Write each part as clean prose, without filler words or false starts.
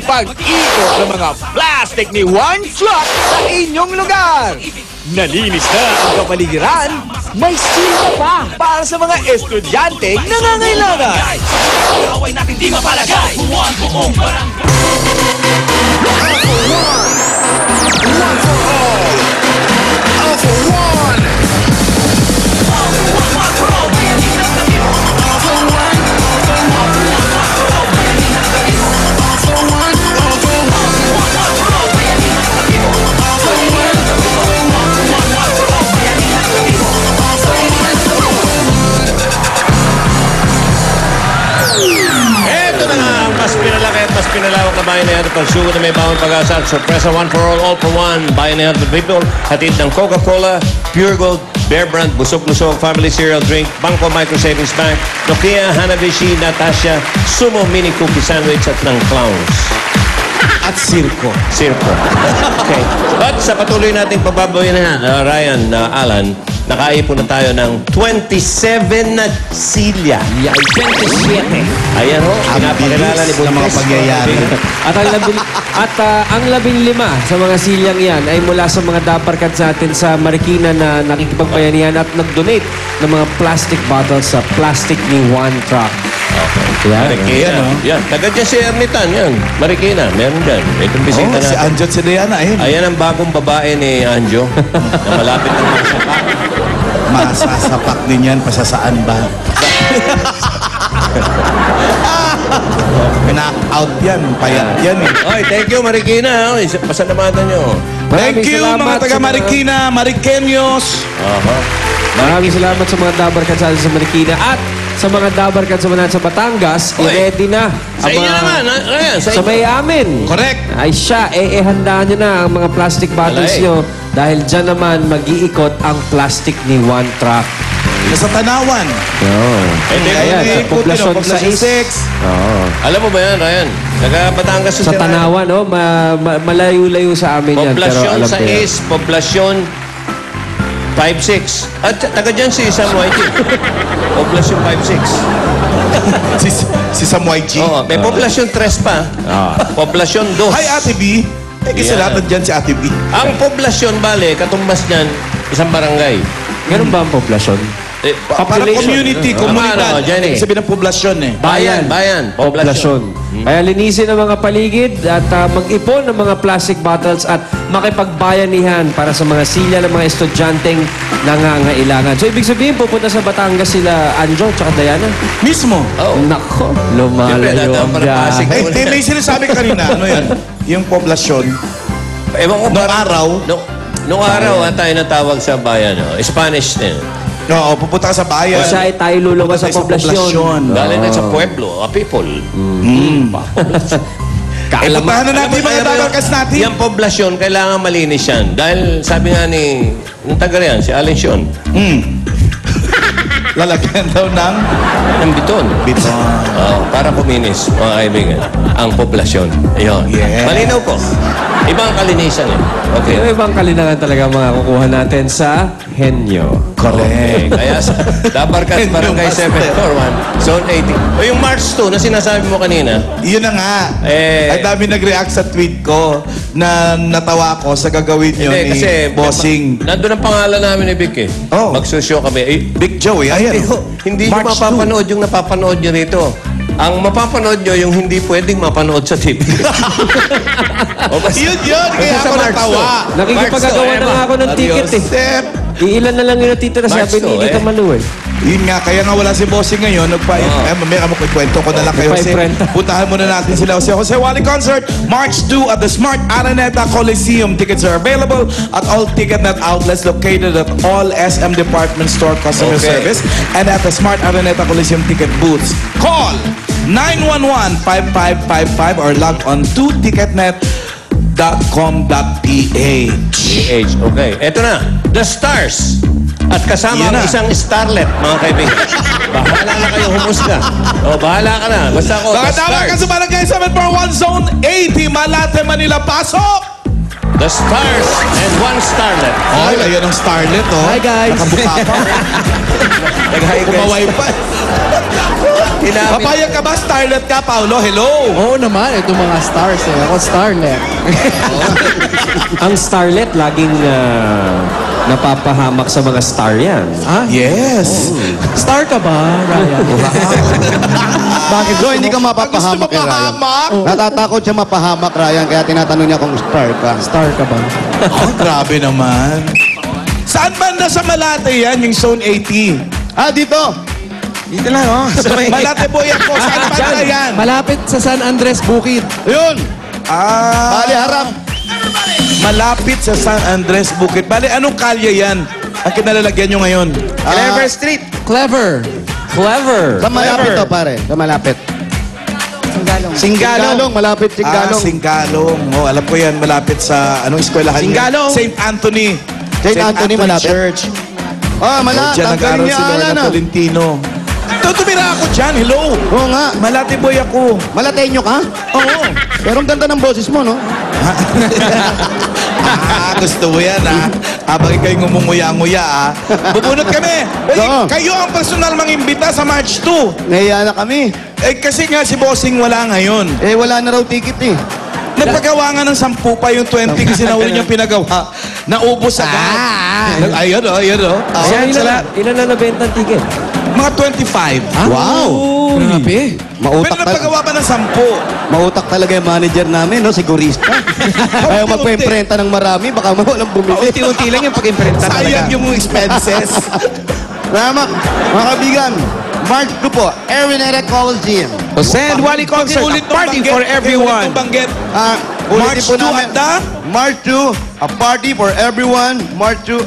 pag-ikot ng mga plastic ni One Truck sa inyong lugar. Nalinis na ang kapaligiran, may silya pa para sa mga estudyante nangangailangan. Away natin di mapalagay. Buong barangay. One for all. All for one. All for all. All for one. Mas pinalawak na bayan na yan at pagsugo na may bawang pag-asa at sorpresa one for all for one. Bayan na yan at people, hatid ng Coca-Cola, Pure Gold, Bear Brand, Busog-Lusog, Family Cereal Drink, Bangko Micro Savings Bank, Nokia, Hanabishi, Natasha, Sumo Mini Cookie Sandwich at ng Clowns. At Circo. Circo. Okay. But sa patuloy nating pagbabawi na yan, Ryan, Alan, nakaipon na tayo ng 27 na silya. Yeah, 27. Ayan ho, pinapakilala ni Buntes. Ng mga pangyayari. At ang 15 sa mga silyang yan ay mula sa mga daparkat sa atin sa Marikina na nakikipagbayanihan at nag-donate ng mga plastic bottles sa plastic ni One Truck. Yan, Marikina. Yan. Taga dyan si Ernitan, yan. Marikina, meron dyan. Itong bisita natin. Si Anjo at si Diana, ayun. Ayan ang bagong babae ni Anjo. Na malapit ng masapak. Masasapak din yan, pasasaan ba? Knock-out yan, payat yan eh. Oy, thank you Marikina. Oy, pasalamatan nyo. Thank you mga taga-Marikina, Marikenyos. Maraming salamat sa mga dabarkat sa atin sa Marikina at sa mga dabarkat sa Batangas. I-ready na. Sa inyo naman, Ryan. Sa may amin. Correct. Ay siya, handaan nyo na ang mga plastic bottles nyo dahil dyan naman mag-iikot ang plastic ni One Truck. Nasa Tanawan. Ayan, sa Poblasyon 6. Alam mo ba yan, Ryan? Taga-Batangas Sa Tanawan, malayo-layo sa amin yan. Pero Poblasyon alam ko yan. 6, Poblasyon 5-6. At taga dyan si Sam YG. Poblasyon 5-6. Si Sam YG. Oo, may Poblasyon 3 pa. Poblasyon 2. Hi, Ate B. Kasi lahat dyan si Ate B. Ang poblasyon, bale, katumbas niyan, isang barangay. Ganun ba ang poblasyon? Para community, komunidad. Jenny. Sabi ng poblasyon eh. Bayan. Poblasyon. Kaya linisin ang mga paligid at mag-ipon ng mga plastic bottles at makipagbayanihan para sa mga silya ng mga estudyanteng nangangailangan. So, ibig sabihin, pupunta sa Batangas sila Anjo at Diana? Mismo. Nako, lumalayo ang Pasig. May sinasabi kanina, ano yan? Yung poblasyon. Ewan ko, Noong araw. Noong araw, tayo natawag sa bayan. Spanish din. Oo, pupunta ka sa bayan. O siya ay tayo luluwas sa poblasyon. Galing na sa pueblo, people. Puntahan na natin mga dabarkas natin. Yung poblasyon, kailangan malinis yan. Dahil sabi nga ni, yung taga riyan, si Allen Sean, Lalagyan daw ng biton. Para kuminis, mga kaibigan, ang poblasyon. Ayun. Yeah. Malinaw po. Ibang kalinisan eh. Okay. Yung ibang kalinangan talaga mga kukuha natin sa Henyo. Okay. Kaya sa Dabarkas Barangay 741, Zone 80. O yung March 2 na sinasabi mo kanina. Yun na nga. Ay dami nag-react sa tweet ko na natawa ko sa gagawin nyo ni Bossing. Nandun ang pangalan namin ni Vic eh. Oh. Magsusyo kami. Big Joe eh. Ayan. Hindi nyo mapapanood yung napapanood nyo rito. Ang mapapanood nyo yung hindi pwedeng mapanood sa TV. Yun. Kaya ako natawa. Nakikipagagawa na nga ako ng ticket eh. Iilan na lang yung natitira sabi ni Edith Malu eh. Yun nga, kaya nga wala si Bossing ngayon. Mamaya ka magkikwento ko na lang kayo. Puntahan muna natin sila. Jose Wally Concert, March 2 at the Smart Araneta Coliseum. Tickets are available at all TicketNet outlets located at all SM Department Store customer service and at the Smart Araneta Coliseum ticket booths. Call 911-5555 or log on to ticketnet.com.ph. Okay, eto na. The Stars. At kasama ang isang starlet, mga kaibigan. Bahala na kayo humusga. Bahala ka na. Basta ako, The Stars. Mga sa Barangay 741 Zone 80, Malate, Manila. Pasok! The Stars and one starlet. Ay, ayun ang starlet, oh. Hi, guys. Nakabuka pa. Nag-hi, guys. Kumaway pa. Papayag ka ba? Starlet ka, Paolo? Hello! Oo naman, ito mga stars eh. Ako starlet. Ang starlet, laging napapahamak sa mga star yan. Yes! Star ka ba, Ryan? Bakit bro, hindi ka mapapahamak kay Ryan? mapahamak? Natatakot siya mapahamak, Ryan, kaya tinatanong niya kung star ka. Star ka ba? Oh, grabe naman. Saan banda sa Malate yan, yung Zone 80? Ah, dito! Dito lang, oh. Malate Boy ako. Saan banda yan? Malapit sa San Andres Bukid. Yun! Ah, Bali, harap! malapit sa San Andres Bukid. Bale, anong kalye yan? Ang kinalalagyan nyo ngayon? Clever Street. Clever. Clever. Sa malapit to, pare. Sa malapit. Singgalong, malapit Singgalong. Singgalong. Oh, alam ko yan. Malapit sa, anong eskwelahan niya? Singgalong. St. Anthony. St. Anthony, malapit. Church. Oh, malapit. Diyan Ang galing nag-aral niya, si Lorna Alan, ah. Tolentino. Tumira ako dyan. Hello. Oo nga. Malate Boy ako. Malateño ka? Oo. Pero ang ganda ng boses mo, no? Gusto mo yan, ha? Habang ikaw'y ngumunguya-nguya, ha? Bubunot kami. Uy, Oo. kayo ang personal mangimbita sa March 2. Nahiya na kami. Eh, kasi nga si Bossing wala ngayon. Eh, wala na raw ticket eh. Nagpagawa nga ng 10 pa yung 20 kasi nauli niyang pinagawa. Naubos agad. Ayun, oh, ayun, oh. Ilan na nabenta ang ticket? Mga 25. Wow! Grabe. Mautak, Pero nagpagawa pa ng 10. mautak talaga yung manager namin, no? Sigurista. Ayaw magpa-imprenta ng marami, baka walang bumili. Unti-unti lang yung pag-imprenta. Sayang yung expenses. Tama, mga kaibigan. March 2 po, Araneta Coliseum. Send Wally Concert, a party for everyone. March March 2 at the? March 2, a party for everyone. March 2,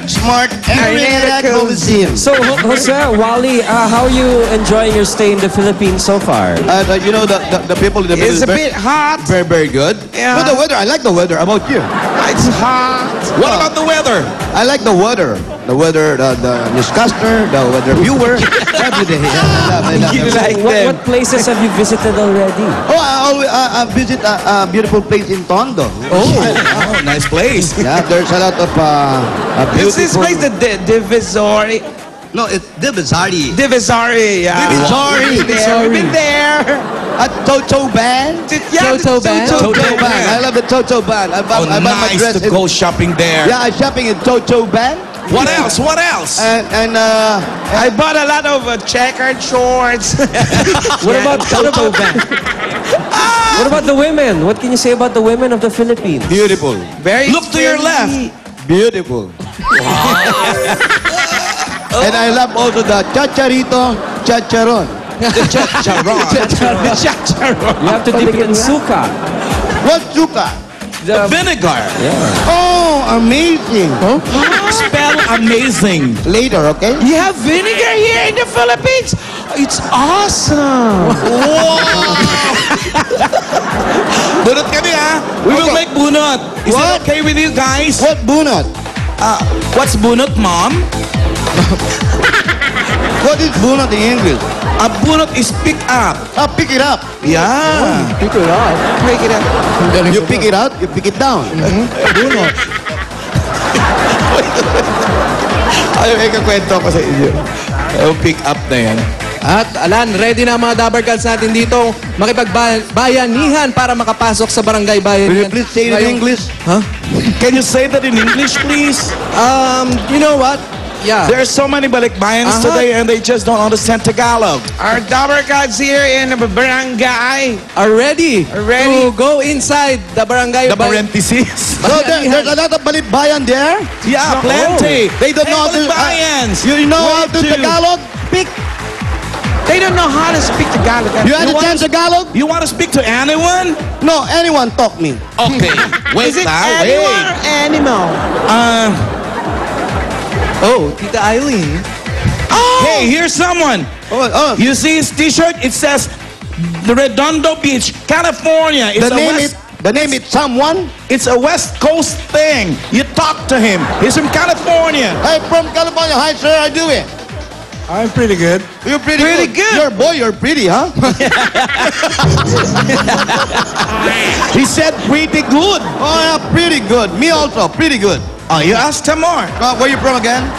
Smart Araneta Coliseum. So, Jose, Wally, how are you enjoying your stay in the Philippines so far? You know, the people in the It's a very, bit hot. very good. Yeah. But the weather, I like the weather. How about you? It's hot. What about the weather? I like the weather. The weather, the newscaster, the weather viewer. Every day. I love You it. like What them? places have you visited already? Oh, I visit a beautiful place in Tondo. Oh, nice place. Yeah, there's a lot of beautiful... This place, the Divisory. No, it's Divisari. Divisory, yeah. Divisory. We've been there. At Toto Band. Yeah, Toto Band? Toto Toto Band. I love the Toto Band. I buy my nice dress to go shopping there. Yeah, I'm shopping in Toto Band. What else? What else? And I bought a lot of checkered shorts. What about What about the women? What can you say about the women of the Philippines? beautiful. Very Look to your left. Beautiful. And I love also the Chacharito Chacharon. Chacharon. Chacharon. You have to dip it in suka. What suka? The vinegar. Oh, amazing. Spell amazing. Later, okay? You have vinegar here in the Philippines? It's awesome. Bunot kami, ha? We will make bunot. Is that okay with you guys? What bunot? What's bunot, Mom? What is bunot in English? A bunot is pick up. Pick it up. Yeah. Pick it up. Pick it up. You pick it out, you pick it down. Bunot. Ay, may kakwento ko sa inyo. Yung pick up na yan. At Alan, ready na mga Dabber Cats natin dito makipagbayanihan para makapasok sa barangay Will you bayanihan. please say it in English? Huh? Can you say that in English, please? You know what? Yeah. There are so many balikbayans today and they just don't understand Tagalog. Our Dabber Cats here in the barangay. Are ready to go inside the barangay. The parentheses. So there's a lot of balikbayan there? Yeah, plenty. They don't know how to... Balikbayans. You know how to Wait, Tagalog? Speak. They don't know how to speak Tagalog. You understand Tagalog? You want to speak to anyone? No, anyone talk me. Okay. Wait, Is it now, animal wait. or animal? Oh, Tita Eileen. Hey, here's someone. Oh. You see his t-shirt? It says the Redondo Beach, California. It's The name is someone. It's a West Coast thing. You talk to him. He's from California. Hey, from California. Hi, sir. How do it? I'm pretty good. You're pretty good. You're boy, you're pretty, huh? He said pretty good. Oh, yeah, pretty good. Me also, pretty good. Oh, you asked him more. Where you from again?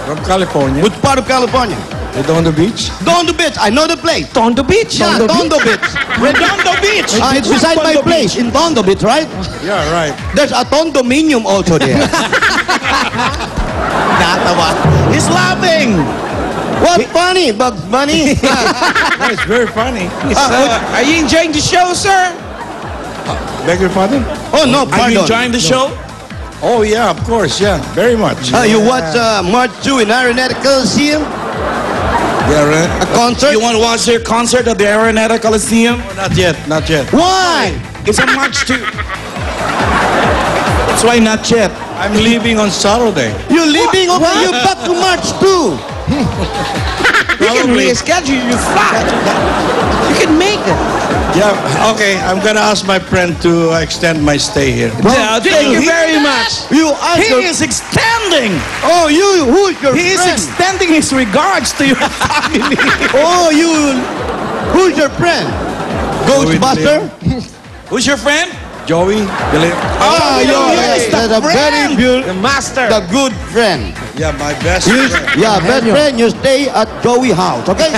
From California. Which part of California? Redondo Beach? Tondo Beach. I know the place. Tondo Beach. Yeah, Tondo Beach. Redondo Beach. It's beside my place in Tondo Beach, right? Yeah, right. There's a condominium also there. Natawa. He's laughing. What funny, Bugs Bunny? It's very funny. Are you enjoying the show, sir? Beg your pardon? Oh no, Are you pardon. enjoying the show? Oh, yeah, of course, yeah. Very much. You watch March 2 in Araneta Coliseum? Yeah, right. A concert? You want to watch their concert at the Araneta Coliseum? Not yet, not yet. Why? It's a March 2. That's why not yet. I'm leaving on Saturday. You're leaving? Okay, you back to March 2. You can reschedule your flight. You can make it. Yeah, okay. I'm gonna ask my friend to extend my stay here. Yeah, thank you very much. You ask He your... is extending. Oh, you, who's your He is friend? extending his regards to your family. Oh, you, who's your friend? Ghostbuster? Who's your friend? Joey, Ah, yes, that's a very beautiful, The master. the good friend. yeah, my best You, friend. yeah, best friend, you stay at Joey house, okay?